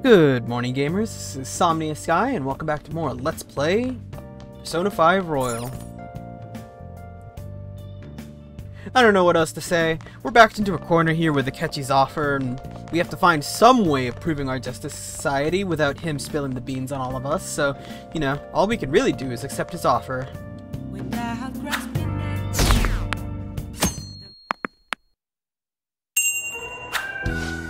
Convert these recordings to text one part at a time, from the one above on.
Good morning, gamers. This is SomniaSky, and welcome back to more Let's Play Persona 5 Royal. I don't know what else to say. We're backed into a corner here with Akechi's offer, and we have to find some way of proving our justice society without him spilling the beans on all of us, so, you know, all we can really do is accept his offer.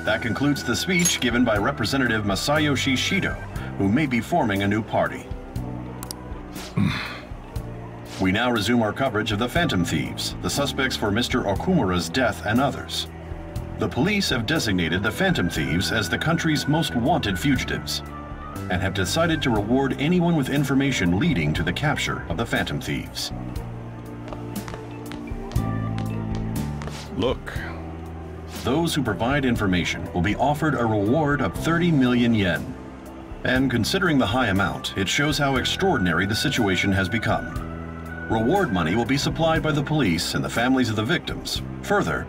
That concludes the speech given by Representative Masayoshi Shido, who may be forming a new party. We now resume our coverage of the Phantom Thieves, the suspects for Mr. Okumura's death and others. The police have designated the Phantom Thieves as the country's most wanted fugitives, and have decided to reward anyone with information leading to the capture of the Phantom Thieves. Look. Those who provide information will be offered a reward of 30 million yen. And considering the high amount, it shows how extraordinary the situation has become. Reward money will be supplied by the police and the families of the victims. Further,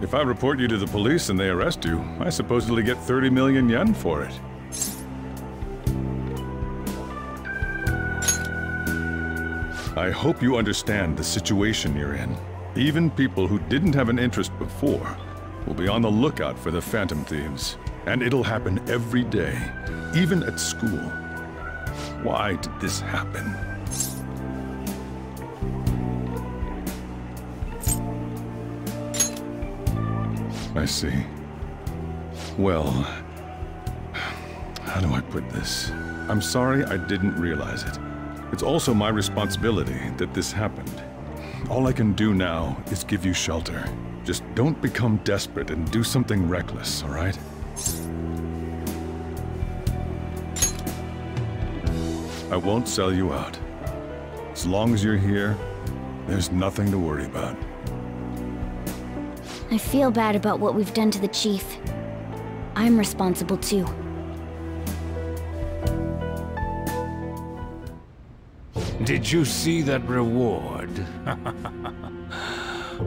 If I report you to the police and they arrest you, I supposedly get 30 million yen for it. I hope you understand the situation you're in. Even people who didn't have an interest before will be on the lookout for the Phantom Thieves. And it'll happen every day, even at school. Why did this happen? I see. Well, how do I put this? I'm sorry I didn't realize it. It's also my responsibility that this happened. All I can do now is give you shelter. Just don't become desperate and do something reckless, all right? I won't sell you out. As long as you're here, there's nothing to worry about. I feel bad about what we've done to the chief. I'm responsible too. Did you see that reward?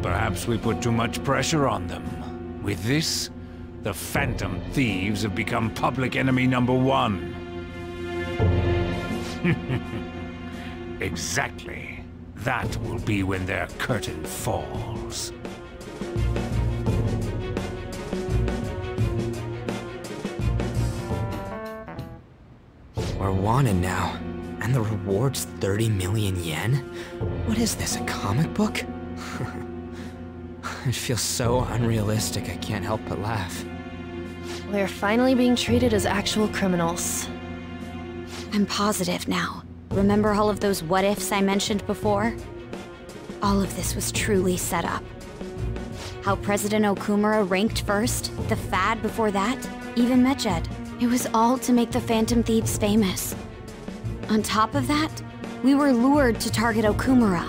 Perhaps we put too much pressure on them. With this, the Phantom Thieves have become public enemy #1. Exactly. That will be when their curtain falls. We're wanted now. And the reward's 30 million yen? What is this, a comic book? It feels so unrealistic, I can't help but laugh. We're finally being treated as actual criminals. I'm positive now. Remember all of those what-ifs I mentioned before? All of this was truly set up. How President Okumura ranked first, the Fad before that, even Medjed. It was all to make the Phantom Thieves famous. On top of that, we were lured to target Okumura.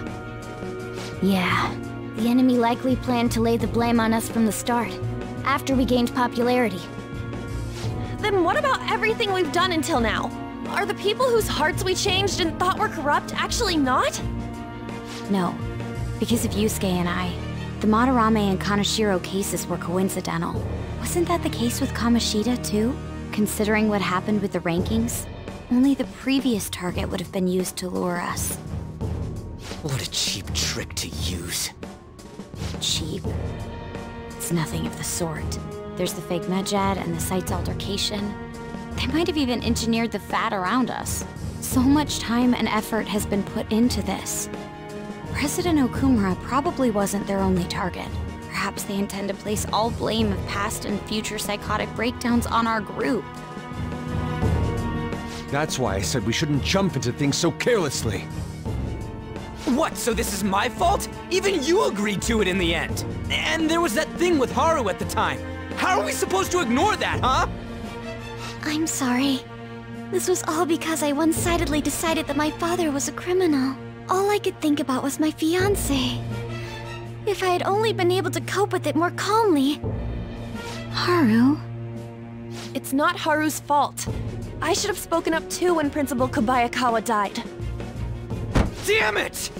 Yeah, the enemy likely planned to lay the blame on us from the start, after we gained popularity. Then what about everything we've done until now? Are the people whose hearts we changed and thought were corrupt actually not? No, because of Yusuke and I, the Madarame and Kaneshiro cases were coincidental. Wasn't that the case with Kamoshida too? Considering what happened with the rankings? Only the previous target would have been used to lure us. What a cheap trick to use. Cheap? It's nothing of the sort. There's the fake Medjed and the site's altercation. They might have even engineered the Fad around us. So much time and effort has been put into this. President Okumura probably wasn't their only target. Perhaps they intend to place all blame of past and future psychotic breakdowns on our group. That's why I said we shouldn't jump into things so carelessly. What, so this is my fault? Even you agreed to it in the end. And there was that thing with Haru at the time. How are we supposed to ignore that, huh? I'm sorry. This was all because I one-sidedly decided that my father was a criminal. All I could think about was my fiancé. If I had only been able to cope with it more calmly. Haru? It's not Haru's fault. I should have spoken up too when Principal Kobayakawa died. Damn it!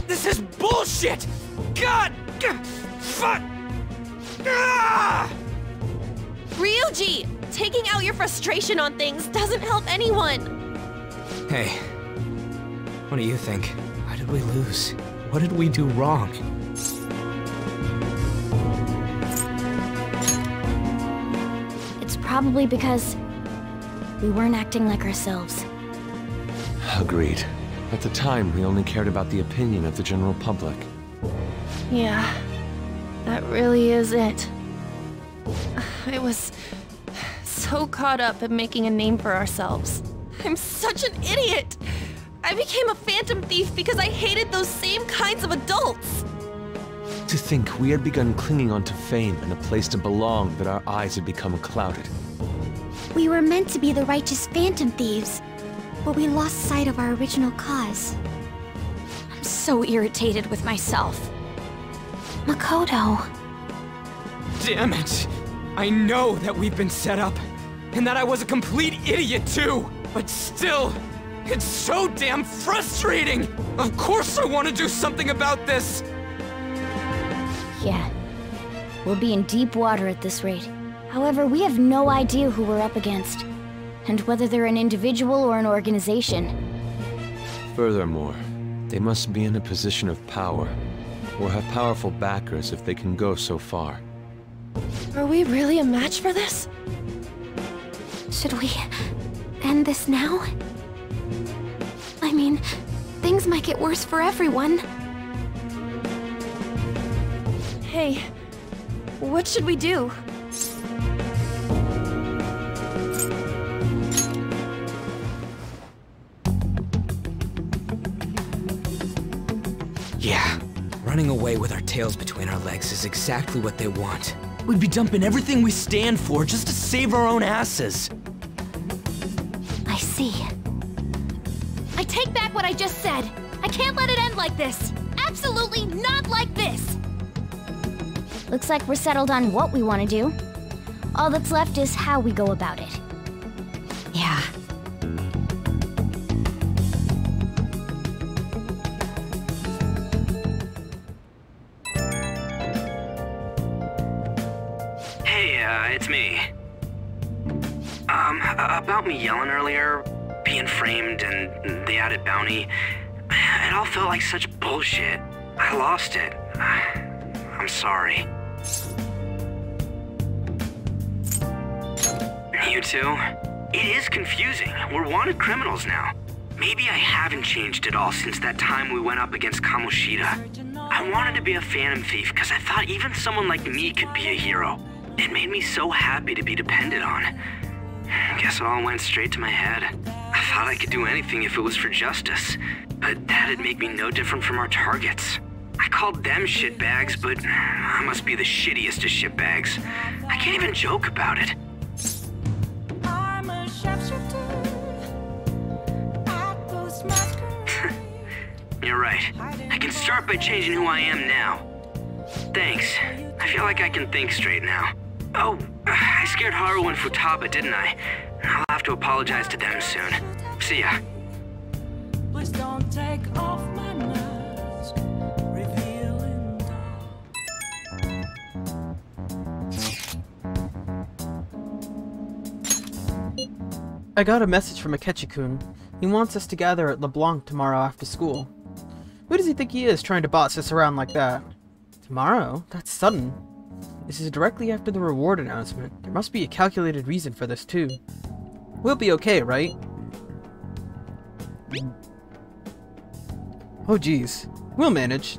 This is bullshit! God! Fuck! Ah! Ryu? Ryuji! Taking out your frustration on things doesn't help anyone! Hey, what do you think? Why did we lose? What did we do wrong? It's probably because we weren't acting like ourselves. Agreed. At the time, we only cared about the opinion of the general public. Yeah, that really is it. I was so caught up in making a name for ourselves. I'm such an idiot! I became a phantom thief because I hated those same kinds of adults! To think we had begun clinging onto fame and a place to belong, that our eyes had become clouded. We were meant to be the righteous phantom thieves, but we lost sight of our original cause. I'm so irritated with myself. Makoto. Damn it! I know that we've been set up, and that I was a complete idiot too! But still, it's so damn frustrating! Of course I want to do something about this! Yeah. We'll be in deep water at this rate. However, we have no idea who we're up against, and whether they're an individual or an organization. Furthermore, they must be in a position of power, or have powerful backers if they can go so far. Are we really a match for this? Should we end this now? I mean, things might get worse for everyone. Hey, what should we do? Yeah, running away with our tails between our legs is exactly what they want. We'd be dumping everything we stand for just to save our own asses. I see. I take back what I just said. I can't let it end like this. Absolutely not like this. Looks like we're settled on what we want to do. All that's left is how we go about it. Yeah. Hey, it's me. About me yelling earlier, being framed, and the added bounty, it all felt like such bullshit. I lost it. I'm sorry. You too? It is confusing. We're wanted criminals now. Maybe I haven't changed at all since that time we went up against Kamoshida. I wanted to be a phantom thief because I thought even someone like me could be a hero. It made me so happy to be depended on. Guess it all went straight to my head. I thought I could do anything if it was for justice, but that'd make me no different from our targets. I called them shitbags, but I must be the shittiest of shitbags. I can't even joke about it. You're right. I can start by changing who I am now. Thanks. I feel like I can think straight now. Oh, I scared Haru and Futaba, didn't I? I'll have to apologize to them soon. See ya. Please don't take off my mask, revealing I got a message from Akechi-kun. He wants us to gather at LeBlanc tomorrow after school. Who does he think he is, trying to boss us around like that? Tomorrow? That's sudden. This is directly after the reward announcement. There must be a calculated reason for this, too. We'll be okay, right? Oh, geez. We'll manage.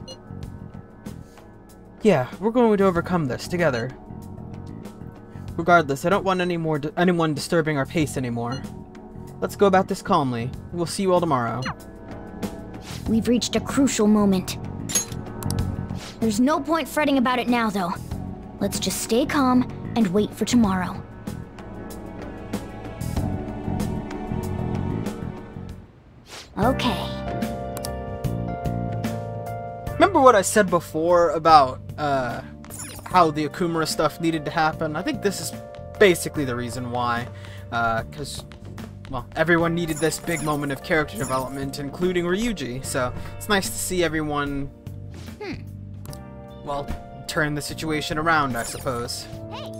Yeah, we're going to overcome this together. Regardless, I don't want anyone disturbing our pace anymore. Let's go about this calmly. We'll see you all tomorrow. We've reached a crucial moment. There's no point fretting about it now, though. Let's just stay calm and wait for tomorrow. Okay. Remember what I said before about how the Okumura stuff needed to happen? I think this is basically the reason why. Because, well, everyone needed this big moment of character development, including Ryuji. So it's nice to see everyone, well, turn the situation around, I suppose. Hey.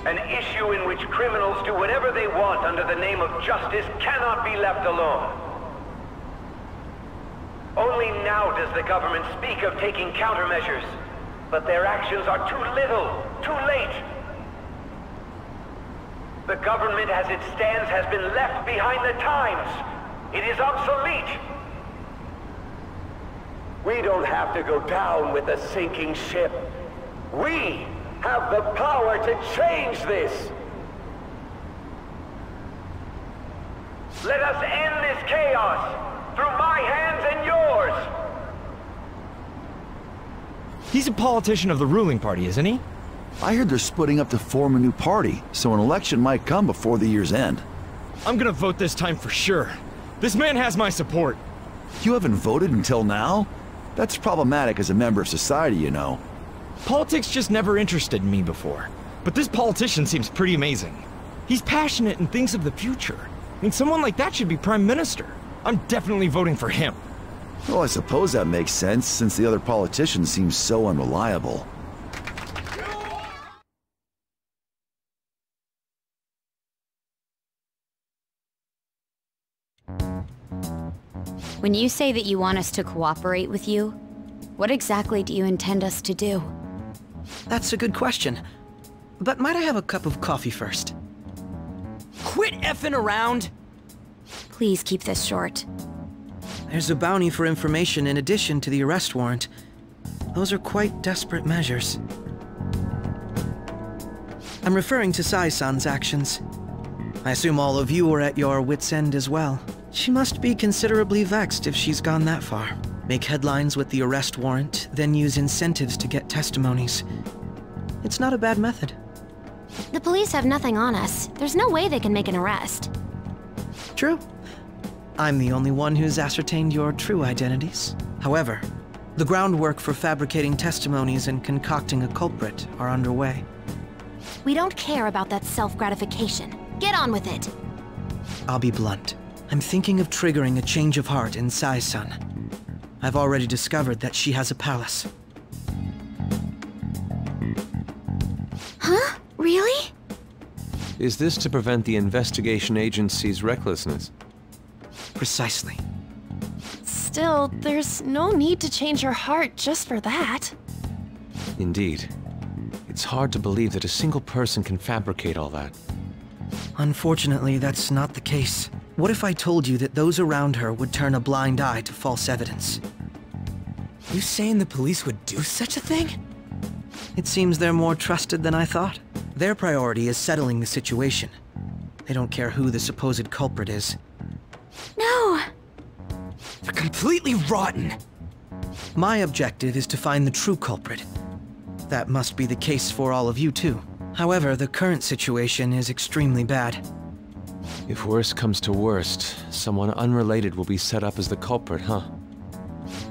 An issue in which criminals do whatever they want under the name of justice cannot be left alone. Only now does the government speak of taking countermeasures, but their actions are too little, too late. The government as it stands has been left behind the times. It is obsolete. We don't have to go down with the sinking ship. We have the power to change this. Let us end this chaos through my hands and yours. He's a politician of the ruling party, isn't he? I heard they're splitting up to form a new party, so an election might come before the year's end. I'm gonna vote this time for sure. This man has my support. You haven't voted until now? That's problematic as a member of society, you know. Politics just never interested me before. But this politician seems pretty amazing. He's passionate and thinks of the future. I mean, someone like that should be prime minister. I'm definitely voting for him. Well, I suppose that makes sense, since the other politician seems so unreliable. When you say that you want us to cooperate with you, what exactly do you intend us to do? That's a good question. But might I have a cup of coffee first? Quit effing around! Please keep this short. There's a bounty for information in addition to the arrest warrant. Those are quite desperate measures. I'm referring to Sai-san's actions. I assume all of you are at your wits' end as well. She must be considerably vexed if she's gone that far. Make headlines with the arrest warrant, then use incentives to get testimonies. It's not a bad method. The police have nothing on us. There's no way they can make an arrest. True. I'm the only one who's ascertained your true identities. However, the groundwork for fabricating testimonies and concocting a culprit are underway. We don't care about that self-gratification. Get on with it. I'll be blunt. I'm thinking of triggering a change of heart in Sai-san. I've already discovered that she has a palace. Huh? Really? Is this to prevent the investigation agency's recklessness? Precisely. Still, there's no need to change her heart just for that. Indeed. It's hard to believe that a single person can fabricate all that. Unfortunately, that's not the case. What if I told you that those around her would turn a blind eye to false evidence? You saying the police would do such a thing? It seems they're more trusted than I thought. Their priority is settling the situation. They don't care who the supposed culprit is. No! They're completely rotten! My objective is to find the true culprit. That must be the case for all of you too. However, the current situation is extremely bad. If worst comes to worst, someone unrelated will be set up as the culprit, huh?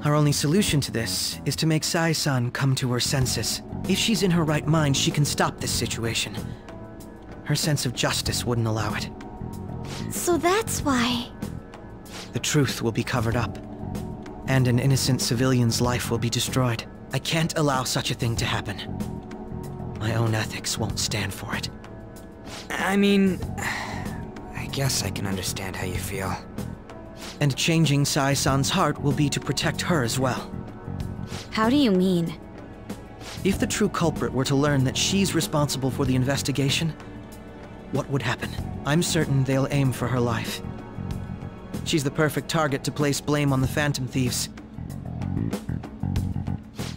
Our only solution to this is to make Sai-san come to her senses. If she's in her right mind, she can stop this situation. Her sense of justice wouldn't allow it. So that's why... The truth will be covered up, and an innocent civilian's life will be destroyed. I can't allow such a thing to happen. My own ethics won't stand for it. I mean... I guess I can understand how you feel. And changing Sai-san's heart will be to protect her as well. How do you mean? If the true culprit were to learn that she's responsible for the investigation, what would happen? I'm certain they'll aim for her life. She's the perfect target to place blame on the Phantom Thieves.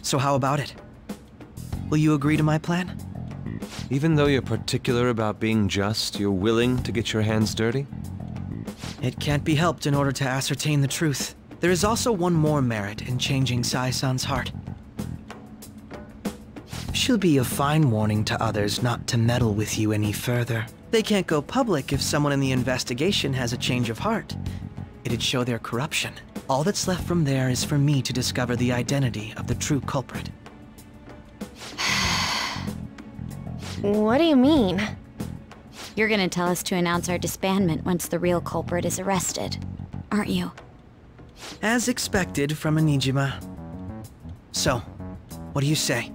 So how about it? Will you agree to my plan? Even though you're particular about being just, you're willing to get your hands dirty? It can't be helped in order to ascertain the truth. There is also one more merit in changing Sai-san's heart. She'll be a fine warning to others not to meddle with you any further. They can't go public if someone in the investigation has a change of heart. It'd show their corruption. All that's left from there is for me to discover the identity of the true culprit. What do you mean? You're gonna tell us to announce our disbandment once the real culprit is arrested, aren't you? As expected from a Nijima. So, what do you say?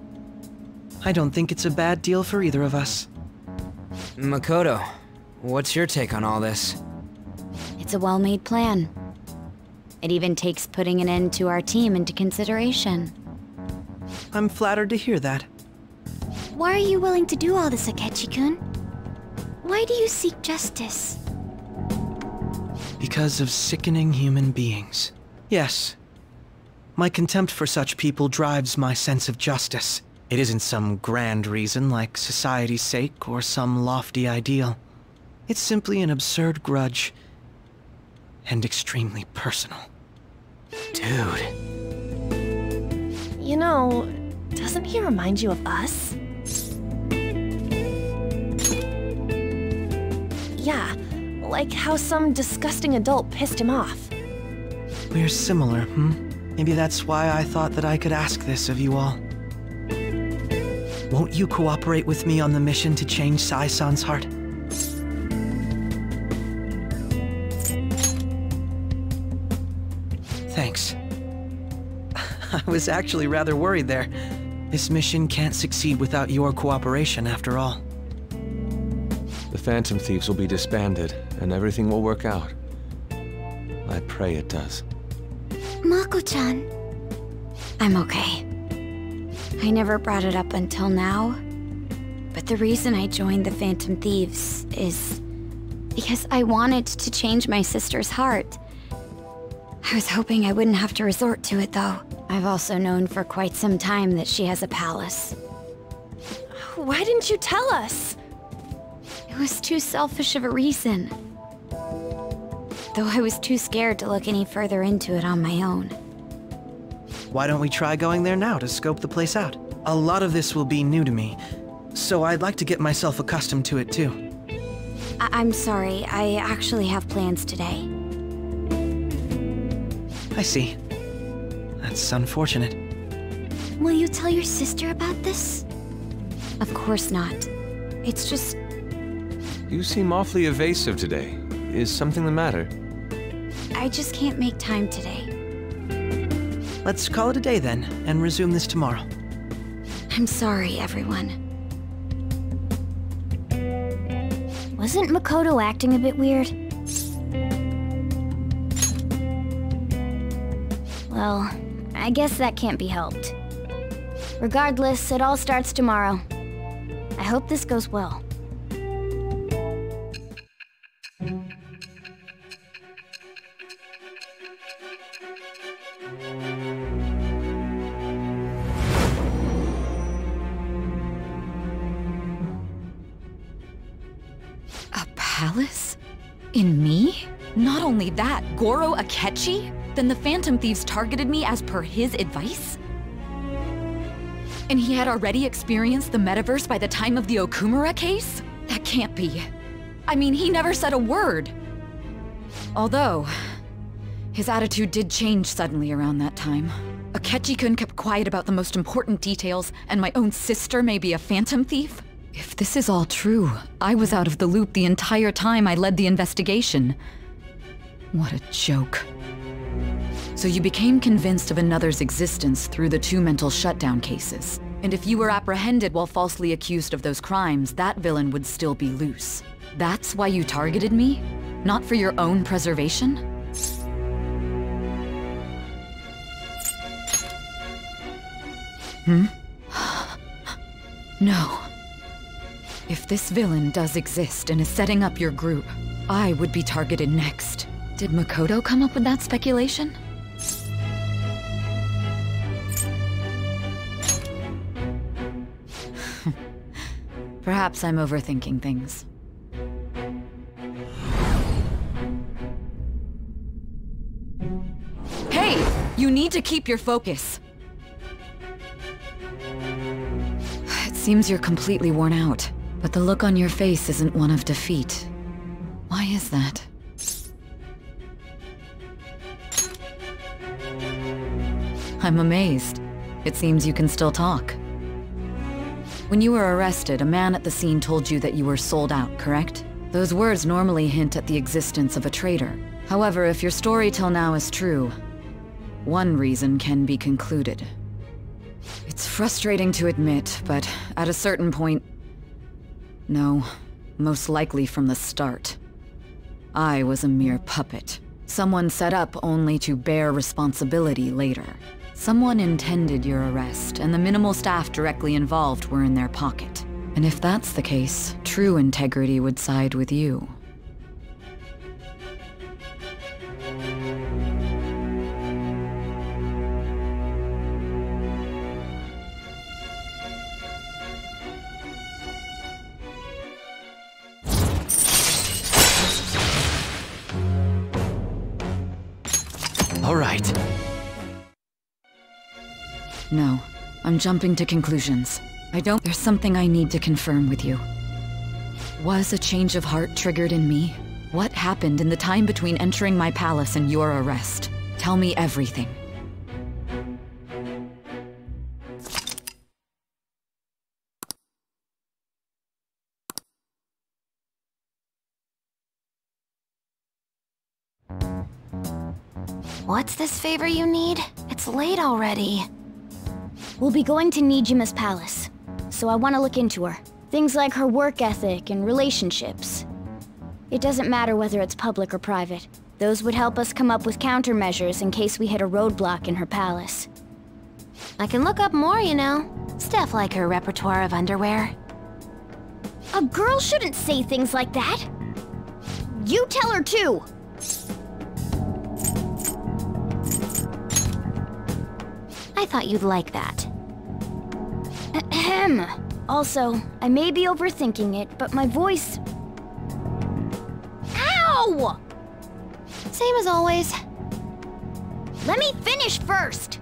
I don't think it's a bad deal for either of us. Makoto, what's your take on all this? It's a well-made plan. It even takes putting an end to our team into consideration. I'm flattered to hear that. Why are you willing to do all this, Akechi-kun? Why do you seek justice? Because of sickening human beings. Yes. My contempt for such people drives my sense of justice. It isn't some grand reason like society's sake or some lofty ideal. It's simply an absurd grudge. And extremely personal. Dude. You know, doesn't he remind you of us? Yeah, like how some disgusting adult pissed him off. We're similar, Maybe that's why I thought that I could ask this of you all. Won't you cooperate with me on the mission to change Sai-san's heart? Thanks. I was actually rather worried there. This mission can't succeed without your cooperation, after all. The Phantom Thieves will be disbanded, and everything will work out. I pray it does. Mako-chan. I'm okay. I never brought it up until now, but the reason I joined the Phantom Thieves is because I wanted to change my sister's heart. I was hoping I wouldn't have to resort to it, though. I've also known for quite some time that she has a palace. Why didn't you tell us? It was too selfish of a reason. Though I was too scared to look any further into it on my own. Why don't we try going there now to scope the place out? A lot of this will be new to me, so I'd like to get myself accustomed to it too. I'm sorry, I actually have plans today. I see. That's unfortunate. Will you tell your sister about this? Of course not. It's just... You seem awfully evasive today. Is something the matter? I just can't make time today. Let's call it a day then, and resume this tomorrow. I'm sorry, everyone. Wasn't Makoto acting a bit weird? Well, I guess that can't be helped. Regardless, it all starts tomorrow. I hope this goes well. A palace? In me? Not only that, Goro Akechi? Then the Phantom Thieves targeted me as per his advice? And he had already experienced the metaverse by the time of the Okumura case? That can't be. I mean, he never said a word. Although, his attitude did change suddenly around that time. Akechi-kun kept quiet about the most important details, and my own sister may be a Phantom Thief? If this is all true, I was out of the loop the entire time I led the investigation. What a joke. So you became convinced of another's existence through the 2 mental shutdown cases. And if you were apprehended while falsely accused of those crimes, that villain would still be loose. That's why you targeted me? Not for your own preservation? No. If this villain does exist and is setting up your group, I would be targeted next. Did Makoto come up with that speculation? Perhaps I'm overthinking things. Hey! You need to keep your focus. It seems you're completely worn out, but the look on your face isn't one of defeat. Why is that? I'm amazed. It seems you can still talk. When you were arrested, a man at the scene told you that you were sold out, correct? Those words normally hint at the existence of a traitor. However, if your story till now is true, one reason can be concluded. It's frustrating to admit, but at a certain point... No. most likely from the start. I was a mere puppet. Someone set up only to bear responsibility later. Someone intended your arrest, and the minimal staff directly involved were in their pocket. And if that's the case, true integrity would side with you. All right. No, I'm jumping to conclusions. There's something I need to confirm with you. Was a change of heart triggered in me? What happened in the time between entering my palace and your arrest? Tell me everything. What's this favor you need? It's late already. We'll be going to Nijima's palace, so I want to look into her. Things like her work ethic and relationships. It doesn't matter whether it's public or private. Those would help us come up with countermeasures in case we hit a roadblock in her palace. I can look up more, you know. Stuff like her repertoire of underwear. A girl shouldn't say things like that. You tell her too. I thought you'd like that. Ahem. Also, I may be overthinking it, but my voice... Ow! Same as always. Let me finish first!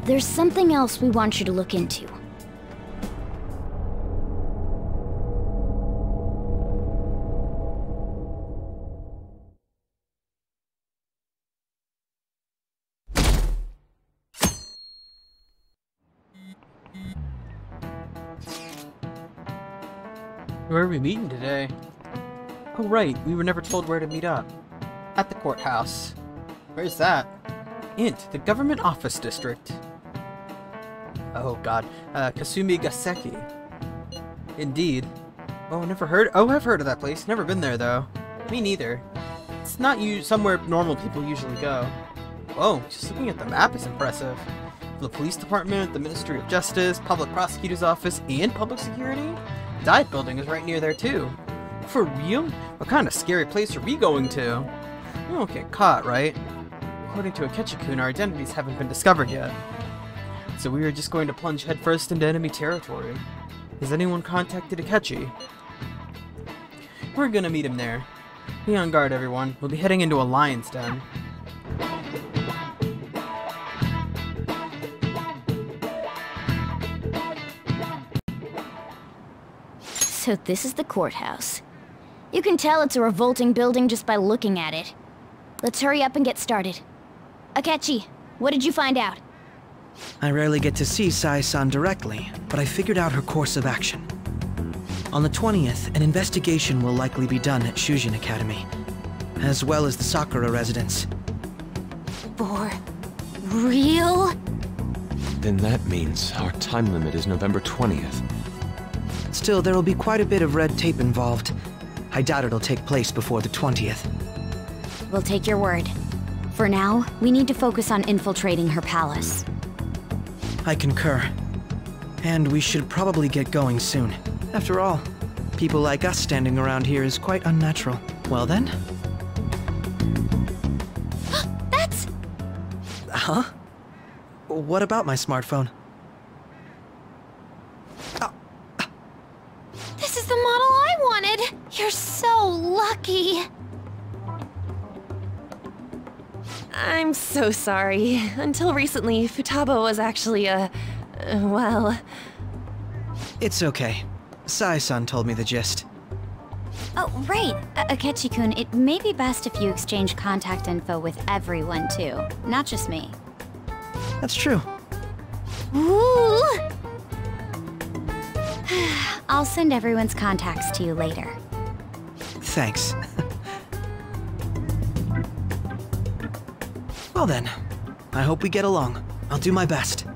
There's something else we want you to look into. Where are we meeting today? Oh right, we were never told where to meet up. At the courthouse. Where's that? Int, the government office district. Oh god, Kasumi Gaseki. Indeed. Oh, I've heard of that place. Never been there though. Me neither. It's not somewhere normal people usually go. Whoa, just looking at the map is impressive. The police department, the Ministry of Justice, public prosecutor's office, and public security? Diet building is right near there too. For real? What kind of scary place are we going to? We won't get caught, right? According to Akechi-kun, our identities haven't been discovered yet. So we are just going to plunge headfirst into enemy territory. Has anyone contacted Akechi? We're gonna meet him there. Be on guard, everyone. We'll be heading into a lion's den. So this is the courthouse. You can tell it's a revolting building just by looking at it. Let's hurry up and get started. Akechi, what did you find out? I rarely get to see Sai-san directly, but I figured out her course of action. On the 20th, an investigation will likely be done at Shujin Academy, as well as the Sakura residence. For real? Then that means our time limit is November 20th. Still, there will be quite a bit of red tape involved. I doubt it'll take place before the 20th. We'll take your word. For now, we need to focus on infiltrating her palace. I concur. And we should probably get going soon. After all, people like us standing around here is quite unnatural. Well then? That's... Huh? What about my smartphone? This is the model I wanted! You're so lucky! I'm so sorry. Until recently, Futaba was actually well... It's okay. Sai-san told me the gist. Oh, right. Akechi-kun, it may be best if you exchange contact info with everyone, too. Not just me. That's true. Ooh! I'll send everyone's contacts to you later. Thanks. Well then, I hope we get along. I'll do my best.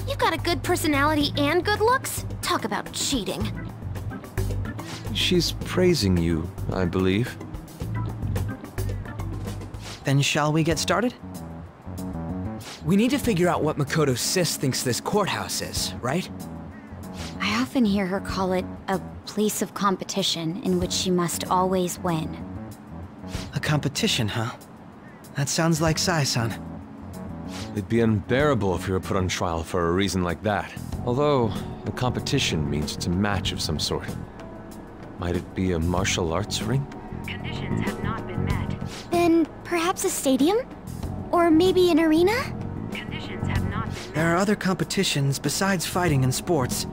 You've got a good personality and good looks. Talk about cheating. She's praising you, I believe. Then shall we get started? We need to figure out what Makoto Sis thinks this courthouse is, right? I often hear her call it a place of competition in which she must always win. A competition, huh? That sounds like Sai-san. It'd be unbearable if you were put on trial for a reason like that. Although, a competition means it's a match of some sort. Might it be a martial arts ring? Conditions have not been met. Then perhaps a stadium? Or maybe an arena? Conditions have not been met. There are other competitions besides fighting and sports.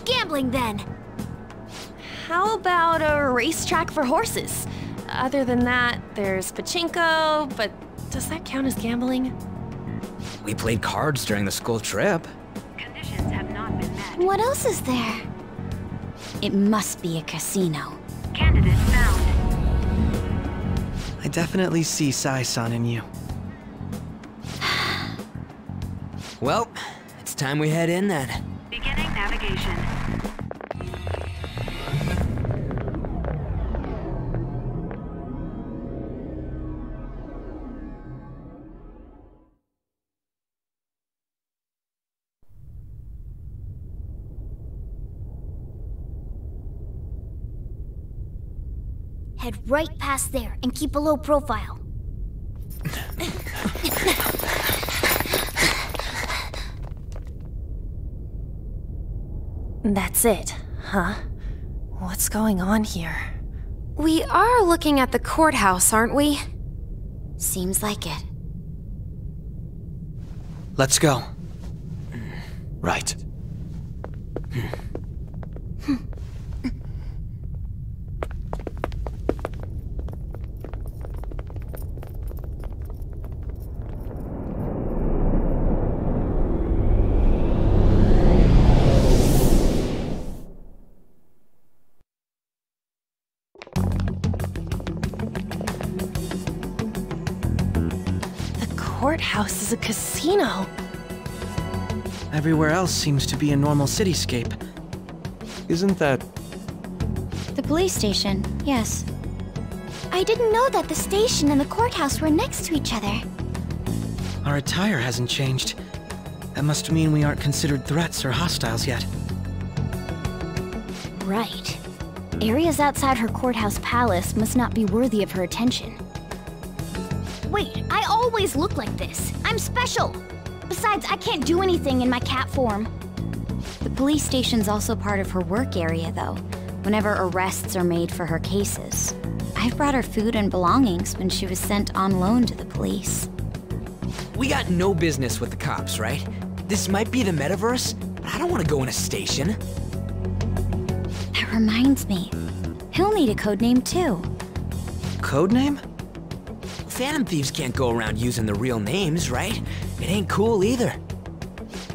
Gambling, then. How about a racetrack for horses? Other than that, there's pachinko, but does that count as gambling? We played cards during the school trip. Conditions have not been met. What else is there? It must be a casino. Candidate found. I definitely see Sai-san in you. Well, it's time we head in then. Beginning navigation. Head right past there and keep a low profile. That's it, huh? What's going on here? We are looking at the courthouse, aren't we? Seems like it. Let's go. Right. Courthouse is a casino. Everywhere else seems to be a normal cityscape. Isn't that... The police station, yes. I didn't know that the station and the courthouse were next to each other. Our attire hasn't changed. That must mean we aren't considered threats or hostiles yet. Right. Areas outside her courthouse palace must not be worthy of her attention. Wait, I always look like this. I'm special. Besides, I can't do anything in my cat form. The police station's also part of her work area, though, whenever arrests are made for her cases. I've brought her food and belongings when she was sent on loan to the police. We got no business with the cops, right? This might be the metaverse, but I don't want to go in a station. That reminds me. He'll need a codename, too. Codename? Phantom thieves can't go around using the real names, right? It ain't cool either.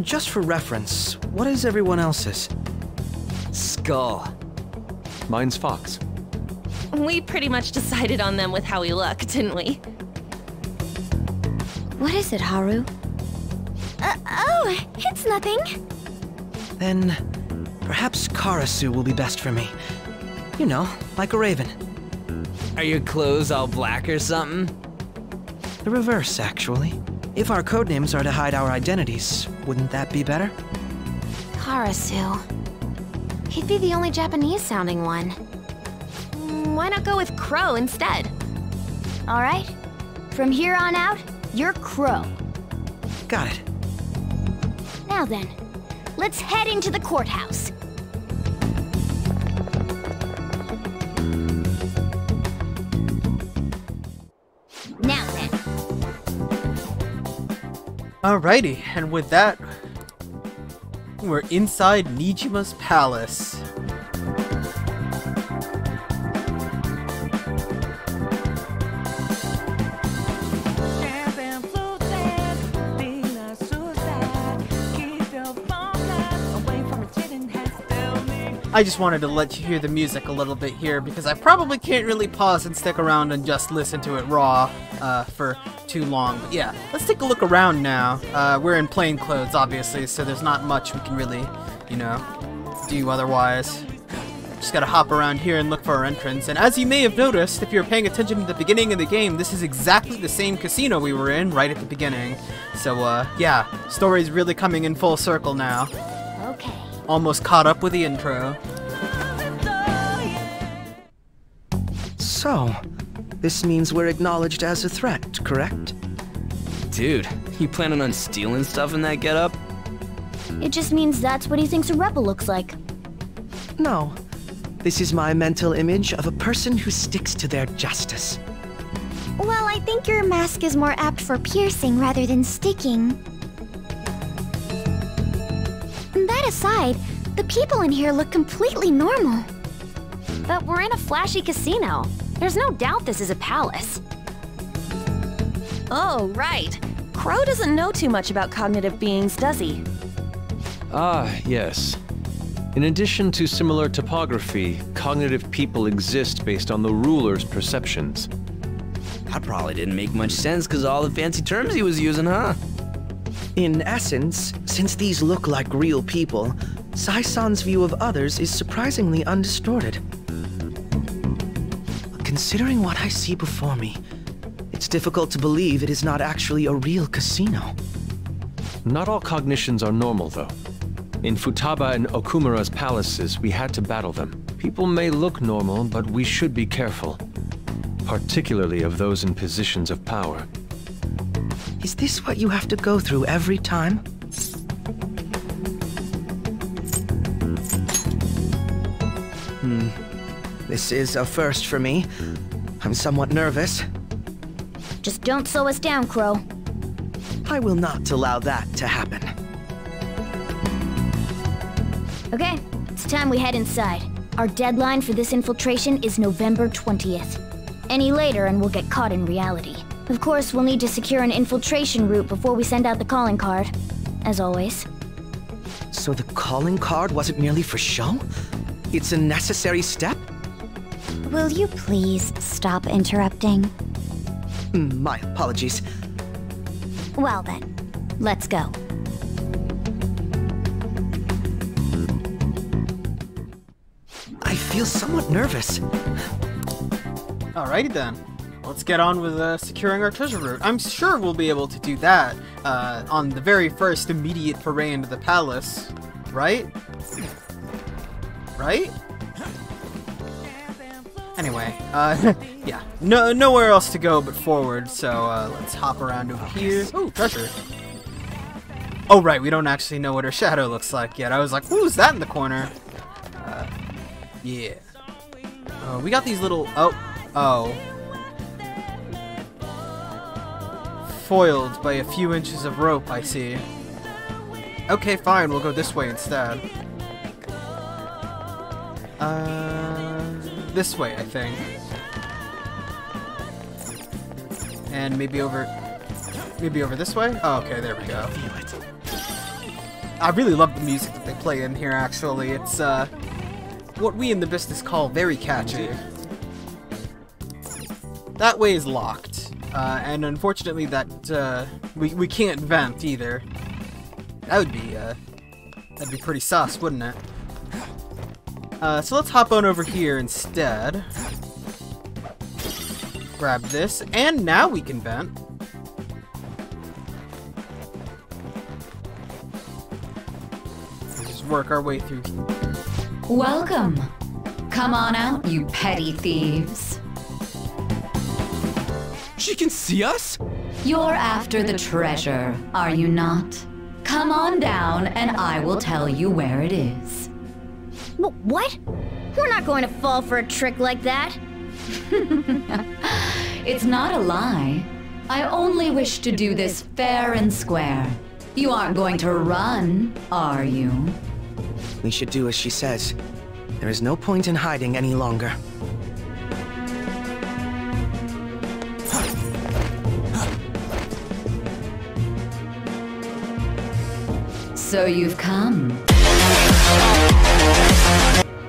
Just for reference, what is everyone else's? Skull. Mine's Fox. We pretty much decided on them with how we look, didn't we? What is it, Haru? Oh, it's nothing. Then, perhaps Karasu will be best for me. You know, like a raven. Are your clothes all black or something? The reverse, actually. If our codenames are to hide our identities, wouldn't that be better? Karasu. He'd be the only Japanese-sounding one. Why not go with Crow instead? All right. From here on out, you're Crow. Got it. Now then, let's head into the courthouse. Now then. Alrighty, and with that, we're inside Nijima's palace. I just wanted to let you hear the music a little bit here because I probably can't really pause and stick around and just listen to it raw. for too long. But yeah, let's take a look around now. We're in plain clothes, obviously, so there's not much we can really, you know, do otherwise. Just gotta hop around here and look for our entrance. And as you may have noticed, if you're paying attention at the beginning of the game, this is exactly the same casino we were in right at the beginning. So, yeah, story's really coming in full circle now. Okay. Almost caught up with the intro. So, this means we're acknowledged as a threat, correct? Dude, you planning on stealing stuff in that getup? It just means that's what he thinks a rebel looks like. No. This is my mental image of a person who sticks to their justice. Well, I think your mask is more apt for piercing rather than sticking. That aside, the people in here look completely normal. But we're in a flashy casino. There's no doubt this is a palace. Oh, right. Crow doesn't know too much about cognitive beings, does he? Ah, yes. In addition to similar topography, cognitive people exist based on the ruler's perceptions. That probably didn't make much sense because of all the fancy terms he was using, huh? In essence, since these look like real people, Sai-san's view of others is surprisingly undistorted. Considering what I see before me, it's difficult to believe it is not actually a real casino. Not all cognitions are normal, though. In Futaba and Okumura's palaces, we had to battle them. People may look normal, but we should be careful. Particularly of those in positions of power. Is this what you have to go through every time? This is a first for me. I'm somewhat nervous. Just don't slow us down, Crow. I will not allow that to happen. Okay, it's time we head inside. Our deadline for this infiltration is November 20th. Any later and we'll get caught in reality. Of course, we'll need to secure an infiltration route before we send out the calling card. As always. So the calling card wasn't merely for show? It's a necessary step? Will you please stop interrupting? My apologies. Well then, let's go. I feel somewhat nervous. Alrighty then. Let's get on with securing our treasure route. I'm sure we'll be able to do that on the very first immediate foray into the palace. Right? Right? Anyway, yeah. Nowhere else to go but forward, so let's hop around over here. Oh, treasure. Oh, right, we don't actually know what her shadow looks like yet. I was like, who's that in the corner? Yeah. We got these little... Oh. Foiled by a few inches of rope, I see. Okay, fine, we'll go this way instead. This way, I think. And maybe over this way? Oh, okay, there we go. I really love the music that they play in here, actually. It's, what we in the business call very catchy. That way is locked. And unfortunately that, we can't vent either. That'd be pretty sus, wouldn't it? So let's hop on over here instead. Grab this, and now we can vent. Just work our way through. Welcome. Come on out, you petty thieves. She can see us? You're after the treasure, are you not? Come on down, and I will tell you where it is. What? We're not going to fall for a trick like that. It's not a lie. I only wish to do this fair and square. You aren't going to run, are you? We should do as she says. There is no point in hiding any longer. So you've come.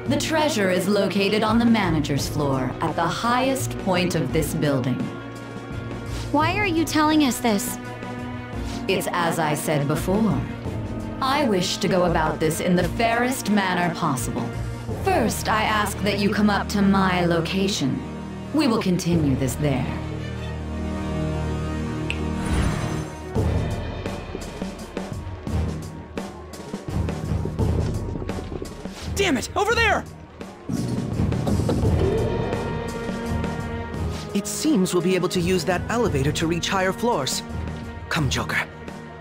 The treasure is located on the manager's floor at the highest point of this building. Why are you telling us this? It's as I said before. I wish to go about this in the fairest manner possible. First, I ask that you come up to my location. We will continue this there. Damn it! Over there! It seems we'll be able to use that elevator to reach higher floors. Come, Joker.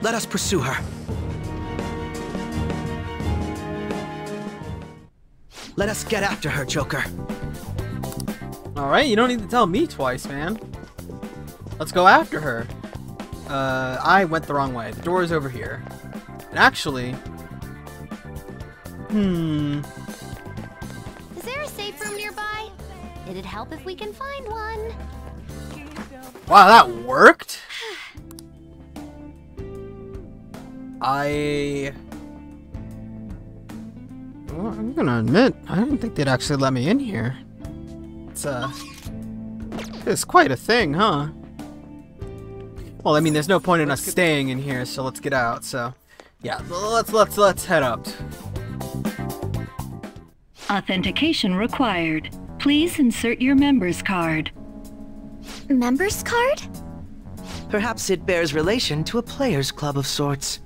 Let us pursue her. Let us get after her, Joker. Alright, you don't need to tell me twice, man. Let's go after her. I went the wrong way. The door is over here. And actually... Is there a safe room nearby? It'd help if we can find one. Wow, that worked? Well, I'm gonna admit, I didn't think they'd actually let me in here. It's quite a thing, huh? Well, I mean, there's no point in us staying in here, so let's get out, so... Yeah, let's head up. Authentication required. Please insert your member's card. Member's card? Perhaps it bears relation to a players' club of sorts.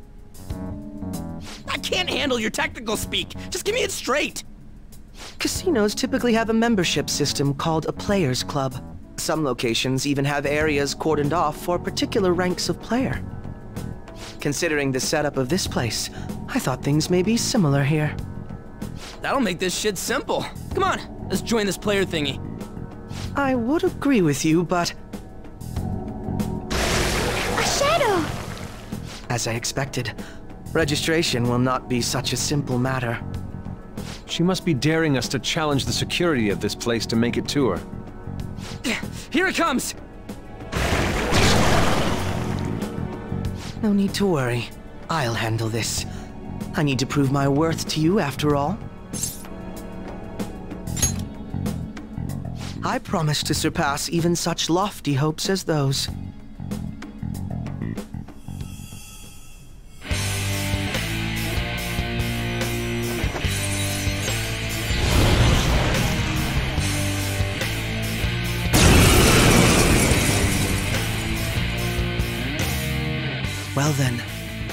I can't handle your technical speak. Just give me it straight. Casinos typically have a membership system called a players' club. Some locations even have areas cordoned off for particular ranks of player. Considering the setup of this place, I thought things may be similar here. That'll make this shit simple. Come on, let's join this player thingy. I would agree with you, but... A shadow! As I expected, registration will not be such a simple matter. She must be daring us to challenge the security of this place to make it to her. Here it comes! No need to worry. I'll handle this. I need to prove my worth to you after all. I promise to surpass even such lofty hopes as those. Well then,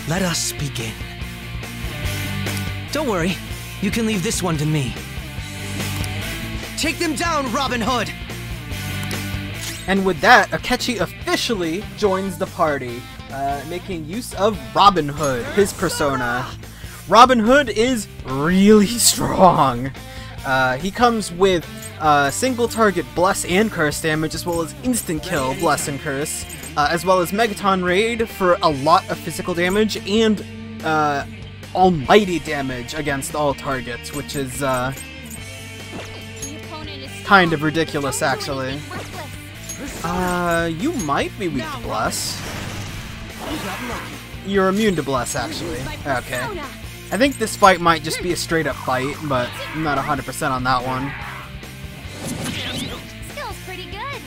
let us begin. Don't worry, you can leave this one to me. Take them down, Robin Hood! And with that, Akechi officially joins the party, making use of Robin Hood, his persona. Robin Hood is really strong. He comes with single target bless and curse damage, as well as instant kill bless and curse, as well as Megaton Raid for a lot of physical damage, and almighty damage against all targets, which is kind of ridiculous, actually. You might be weak to bless. You're immune to bless, actually. Okay. I think this fight might just be a straight up fight, but I'm not 100% on that one. Skill's pretty good.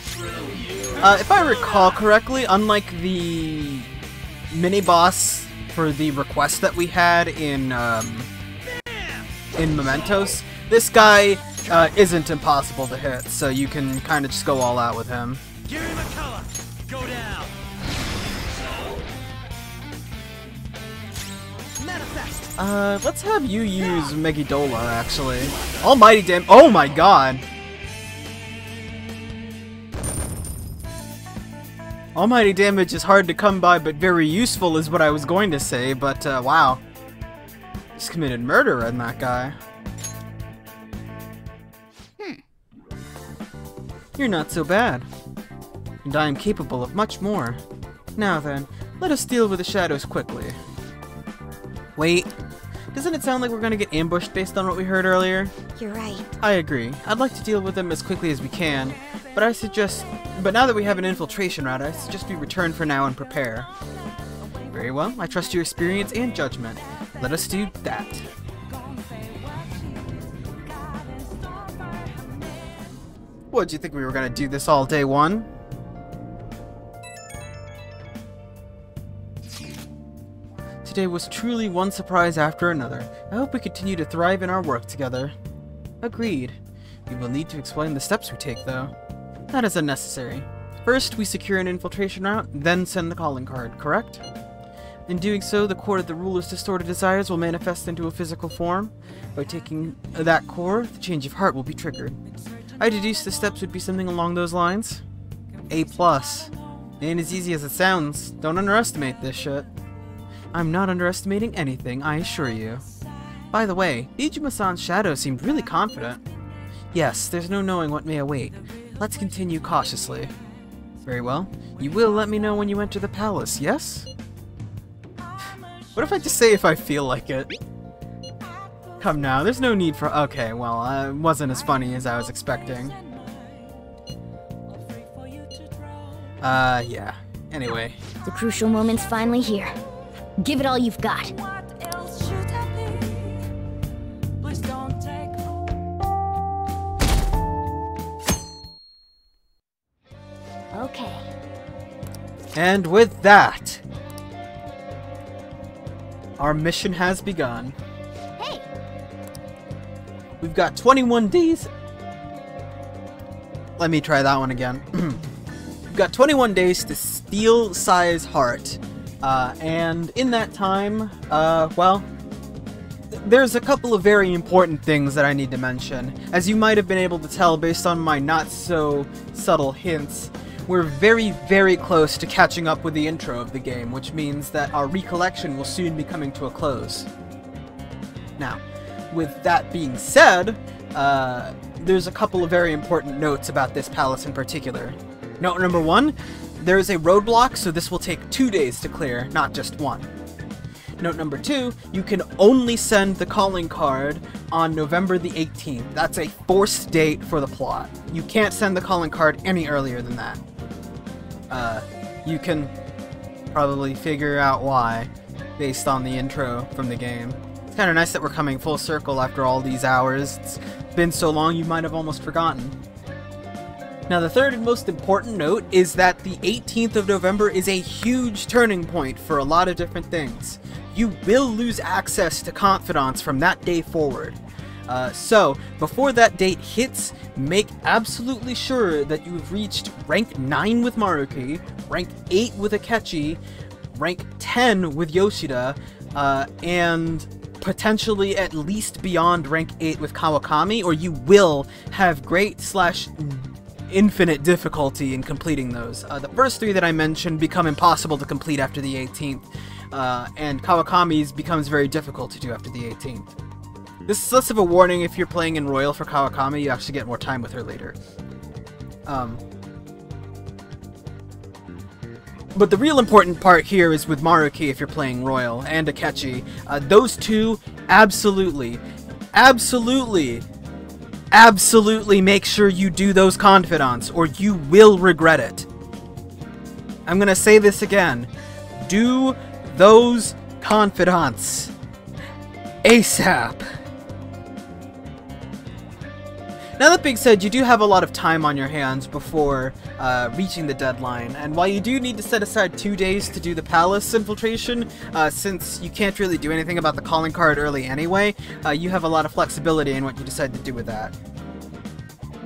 If I recall correctly, unlike the mini-boss for the request that we had in Mementos, this guy isn't impossible to hit, so you can kind of just go all out with him. Go down. Let's have you use Megidola, actually. Almighty damn— oh my god! Almighty damage is hard to come by, but very useful is what I was going to say, but wow. Just committed murder on that guy. You're not so bad. And I am capable of much more. Now then, let us deal with the shadows quickly. Wait, doesn't it sound like we're gonna get ambushed based on what we heard earlier? You're right. I agree. I'd like to deal with them as quickly as we can, but now that we have an infiltration route, I suggest we return for now and prepare. Very well, I trust your experience and judgment. Let us do that. What, do you think we were gonna do this all day one? Today was truly one surprise after another. I hope we continue to thrive in our work together. Agreed. We will need to explain the steps we take, though. That is unnecessary. First, we secure an infiltration route, then send the calling card, correct? In doing so, the core of the ruler's distorted desires will manifest into a physical form. By taking that core, the change of heart will be triggered. I deduced the steps would be something along those lines. A+. Ain't as easy as it sounds. Don't underestimate this shit. I'm not underestimating anything, I assure you. By the way, Nijima-san's shadow seemed really confident. Yes, there's no knowing what may await. Let's continue cautiously. Very well. You will let me know when you enter the palace, yes? What if I just say if I feel like it? Come now, there's no need for... Okay, well, it wasn't as funny as I was expecting. Yeah. Anyway. The crucial moment's finally here. Give it all you've got. Okay. And with that, our mission has begun. Hey! We've got 21 days. Let me try that one again. We've got 21 days to steal Sai's heart. And in that time, well, there's a couple of very important things that I need to mention. As you might have been able to tell based on my not-so-subtle hints, we're very, very close to catching up with the intro of the game, which means that our recollection will soon be coming to a close. Now, with that being said, there's a couple of very important notes about this palace in particular. Note number 1, there is a roadblock, so this will take 2 days to clear, not just 1. Note number 2, you can only send the calling card on November the 18th. That's a forced date for the plot. You can't send the calling card any earlier than that. You can probably figure out why, based on the intro from the game. It's kind of nice that we're coming full circle after all these hours. It's been so long you might have almost forgotten. Now, the third and most important note is that the 18th of November is a huge turning point for a lot of different things. You will lose access to confidants from that day forward. So, before that date hits, make absolutely sure that you've reached rank 9 with Maruki, rank 8 with Akechi, rank 10 with Yoshida, and potentially at least beyond rank 8 with Kawakami, or you will have great/infinite difficulty in completing those. The first 3 that I mentioned become impossible to complete after the 18th, and Kawakami's becomes very difficult to do after the 18th. This is less of a warning if you're playing in Royal for Kawakami, you actually get more time with her later. But the real important part here is with Maruki if you're playing Royal, and Akechi. Those two, absolutely make sure you do those confidants, or you will regret it. I'm gonna say this again. Do those confidants. ASAP. Now that being said, you do have a lot of time on your hands before reaching the deadline, and while you do need to set aside 2 days to do the palace infiltration, since you can't really do anything about the calling card early anyway, you have a lot of flexibility in what you decide to do with that.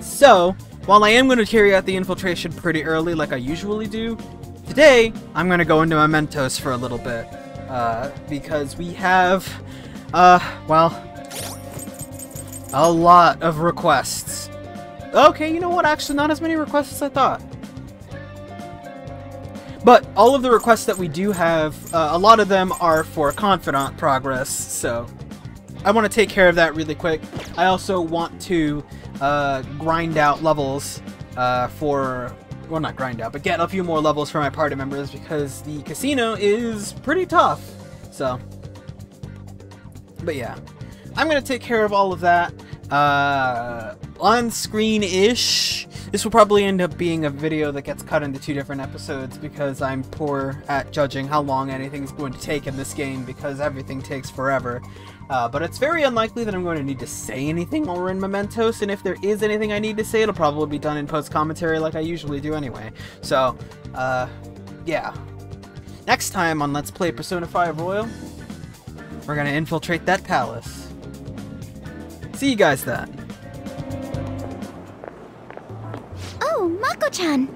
So, while I am going to carry out the infiltration pretty early like I usually do, today I'm going to go into Mementos for a little bit, because we have, well, a lot of requests. Okay, you know what? Actually, not as many requests as I thought. But all of the requests that we do have, a lot of them are for confidant progress, so I want to take care of that really quick. I also want to grind out levels for... Well, not grind out, but get a few more levels for my party members, because the casino is pretty tough. So, but yeah. I'm going to take care of all of that on screen-ish. This will probably end up being a video that gets cut into 2 different episodes because I'm poor at judging how long anything's going to take in this game because everything takes forever. But it's very unlikely that I'm going to need to say anything while we're in Mementos, and if there is anything I need to say, it'll probably be done in post-commentary like I usually do anyway. So, yeah. Next time on Let's Play Persona 5 Royal, We're gonna infiltrate that palace. See you guys then. Oh, Mako-chan!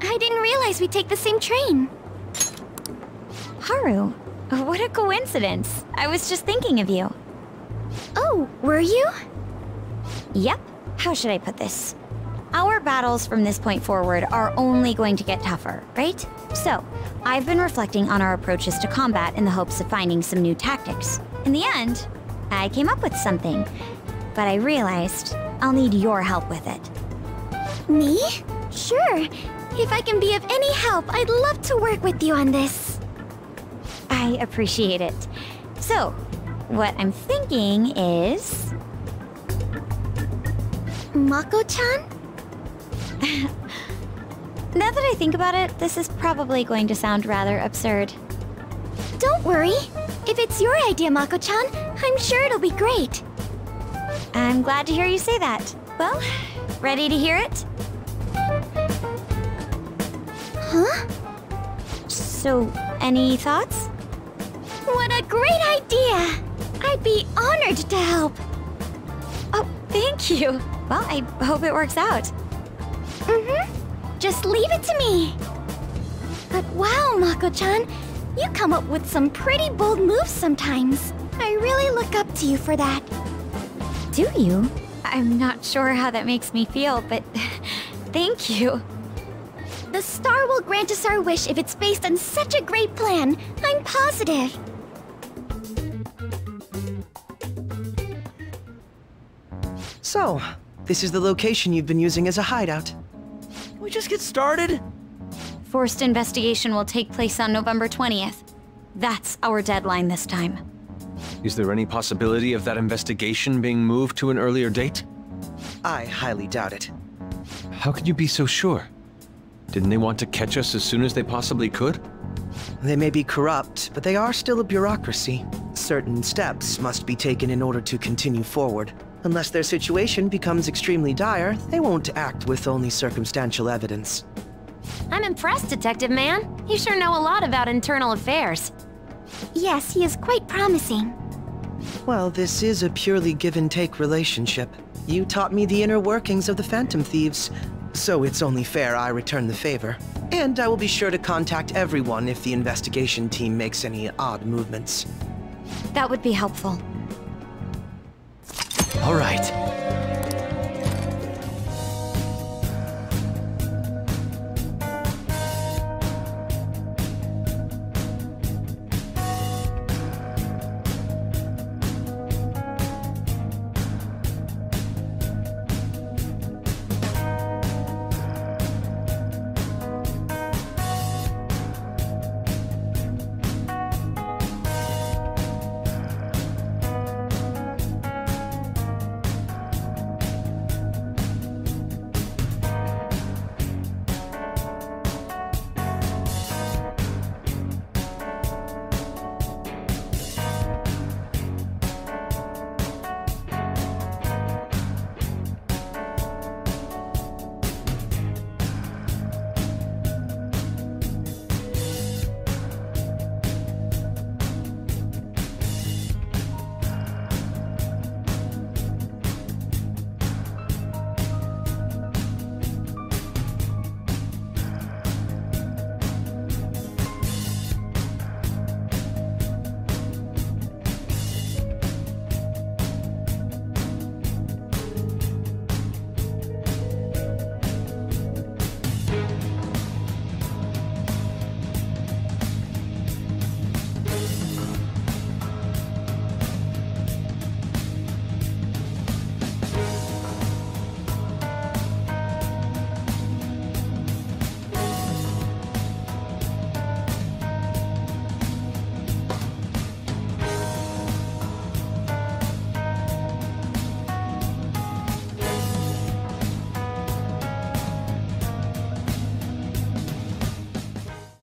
I didn't realize we'd take the same train. Haru, what a coincidence. I was just thinking of you. Oh, were you? Yep. How should I put this? Our battles from this point forward are only going to get tougher, right? So, I've been reflecting on our approaches to combat in the hopes of finding some new tactics. In the end, I came up with something, but I realized I'll need your help with it. Me? Sure. If I can be of any help, I'd love to work with you on this. I appreciate it. So, what I'm thinking is... Mako-chan? Now that I think about it, this is probably going to sound rather absurd. Don't worry. If it's your idea, Mako-chan, I'm sure it'll be great. I'm glad to hear you say that. Well, ready to hear it? Huh? So, any thoughts? What a great idea! I'd be honored to help. Oh, thank you. Well, I hope it works out. Just leave it to me. But wow, Mako-chan, you come up with some pretty bold moves sometimes. I really look up to you for that. Do you? I'm not sure how that makes me feel, but thank you. The star will grant us our wish if it's based on such a great plan. I'm positive. So, this is the location you've been using as a hideout. Can we just get started? Forced investigation will take place on November 20th. That's our deadline this time. Is there any possibility of that investigation being moved to an earlier date? I highly doubt it. How can you be so sure? Didn't they want to catch us as soon as they possibly could? They may be corrupt, but they are still a bureaucracy. Certain steps must be taken in order to continue forward. Unless their situation becomes extremely dire, they won't act with only circumstantial evidence. I'm impressed, Detective Man. You sure know a lot about internal affairs. Yes, he is quite promising. Well, this is a purely give-and-take relationship. You taught me the inner workings of the Phantom Thieves, so it's only fair I return the favor. And I will be sure to contact everyone if the investigation team makes any odd movements. That would be helpful. All right.